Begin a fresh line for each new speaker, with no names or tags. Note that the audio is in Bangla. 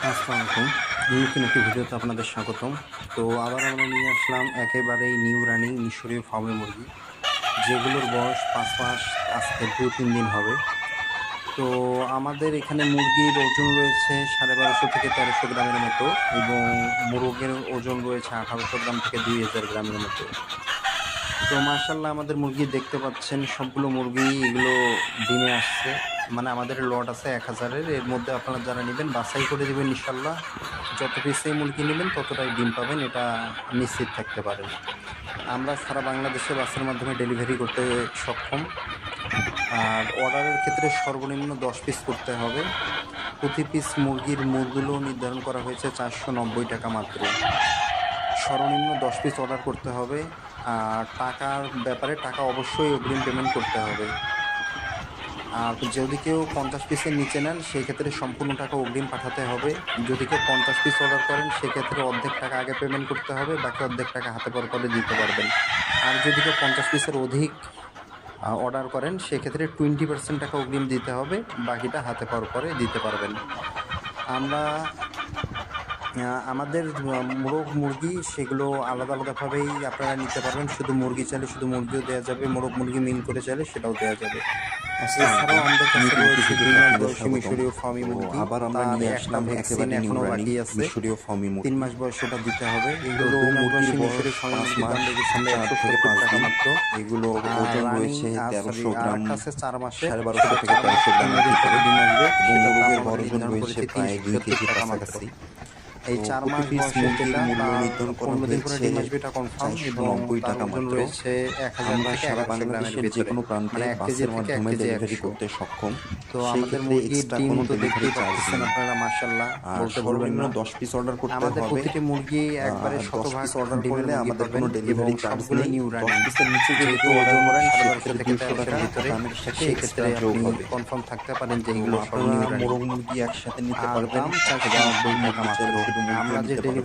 আসসালামু আলাইকুম। নতুন একটি ভিডিওতে আপনাদের স্বাগতম। তো আবার আমরা নিয়ে আসলাম একেবারেই নিউ রানিং মিশরীয় ফার্মে মুরগি, যেগুলোর বয়স ৫ মাস, আজকে ২-৩ দিন হবে। তো আমাদের এখানে মুরগির ওজন রয়েছে ১২৫০ থেকে ১৩০০ গ্রামের মতো, এবং মোরগের ওজন রয়েছে ১৮০০ গ্রাম থেকে ২০০০ গ্রামের মতো। তো মাশাআল্লাহ, আমাদের মুরগি দেখতে পাচ্ছেন, সবগুলো মুরগি এগুলো ডিমে আসছে। মানে আমাদের লট আছে ১,০০০-এর, এর মধ্যে আপনারা যারা নেবেন বাছাই করে দেবেন ইনশাল্লাহ। যত পিসেই মুরগি নেবেন ততটাই ডিম পাবেন, এটা নিশ্চিত থাকতে পারেন। আমরা সারা বাংলাদেশে বাসের মাধ্যমে ডেলিভারি করতে সক্ষম। আর অর্ডারের ক্ষেত্রে সর্বনিম্ন ১০ পিস করতে হবে। প্রতি পিস মুরগির মূল্য নির্ধারণ করা হয়েছে ৪৯০ টাকা মাত্র। সর্বনিম্ন ১০ পিস অর্ডার করতে হবে। আর টাকার ব্যাপারে টাকা অবশ্যই অগ্রিম পেমেন্ট করতে হবে। আর যদি কেউ ৫০ পিসের নিচে নেন, সেক্ষেত্রে সম্পূর্ণ টাকা অগ্রিম পাঠাতে হবে। যদি কেউ ৫০ পিস অর্ডার করেন, সেক্ষেত্রে অর্ধেক টাকা আগে পেমেন্ট করতে হবে, বাকি অর্ধেক টাকা হাতে পর করে দিতে পারবেন। আর যদি কেউ ৫০ পিসের অধিক অর্ডার করেন, সেক্ষেত্রে 20% টাকা অগ্রিম দিতে হবে, বাকিটা হাতে পর করে দিতে পারবেন। আমরা আমাদের মোরগ মুরগি সেগুলো আলাদা আলাদাভাবেই আপনারা নিতে পারবেন। শুধু মুরগি চাইলে শুধু মুরগিও দেওয়া যাবে, মোরগ মুরগি মিল করে চাইলে সেটাও দেওয়া যাবে। এছাড়াও আমাদের কাছে রয়েছে ২ মাস বয়সী মিশরীয় ফার্মি মুরগি।
আবার আমরা
তার
নিয়ে
একটা
আসলাম
ভ্যাকসিন
একেবারে নিউ
এখনো
রানিং
বাকি আছে,
মিশরীয় ফার্মি
৩
মুরগি।
মাস বয়স ওটা দিতে হবে। এগুলো
মুরগির বয়স
মিশরীয় ফার্মি
৫
মুরগির
মাস,
দাম রেখেছিল
৪ থেকে
১৭০
৫
টাকা
দিন।
মাত্র।
এগুলোর ওজন রয়েছে ১৩০০
আর
গ্রাম,
একটা আছে ৪ মাসে,
১২৫০ থেকে ১৩০০ গ্রামের ভিতরে, এবং মুরগের গড় ওজন রয়েছে প্রায় ২ কেজির কাছাকাছি।
এই ৪ মাস
পিস
বয়সের
মুরগির
যেটা,
মূল্য নির্ধারণ করা
১৫ দিন পরে
হয়েছে
ডিম আসবে, এটা কনফার্ম, এবং
৪৯০
তার
টাকা
ওজন
মাত্র।
রয়েছে ১,০০০
আমরা
থেকে
সারা
১১০০ গ্রামের
বাংলাদেশের যে
ভিতরে,
কোনো প্রান্তে
মানে ১ কেজি
বাসের
থেকে ১
মাধ্যমে
কেজি
ডেলিভারি
১০০।
করতে সক্ষম।
তো
সেই
আমাদের
ক্ষেত্রে
মুরগির
এক্সট্রা
ডিম
কোনো
তো
ডেলিভারি
দেখতেই
চার্জ
পাচ্ছেন
নেই।
আপনারা, মাশাআল্লাহ
আর
বলতে বলবেন
সর্বনিম্ন
না।
১০ পিস অর্ডার করতে
আমাদের
হবে।
প্রতিটি মুরগি একবারে
১০
শতভাগ
পিস অর্ডার
ডিমের
করলে
মুরগি
আমাদের
পাবেন,
কোনো
এবং
ডেলিভারি চার্জ
সবগুলো
নেই।
New
১০
running.
পিসের নিচে যদি
যেহেতু
কেউ অর্ডার
ওজন
করেন,
১২৫০
সেক্ষেত্রে
থেকে
২০০
১৩০০
টাকা
ভিতরে,
দামের সাথে
সেই
এক্সট্রা
ক্ষেত্রে
যোগ
আপনি
হবে।
কনফার্ম থাকতে পারেন যে
তো
এগুলো সব
আপনারা
নিউ রানিং।
মোরগ মুরগি একসাথে নিতে
আর
পারবেন
দাম
অথবা
৪৯০ টাকা
মুরগি
মাত্র।
চাইলে শুধু মুরগিও
আমরা যে
নিতে পারবেন।
ডেলিভারি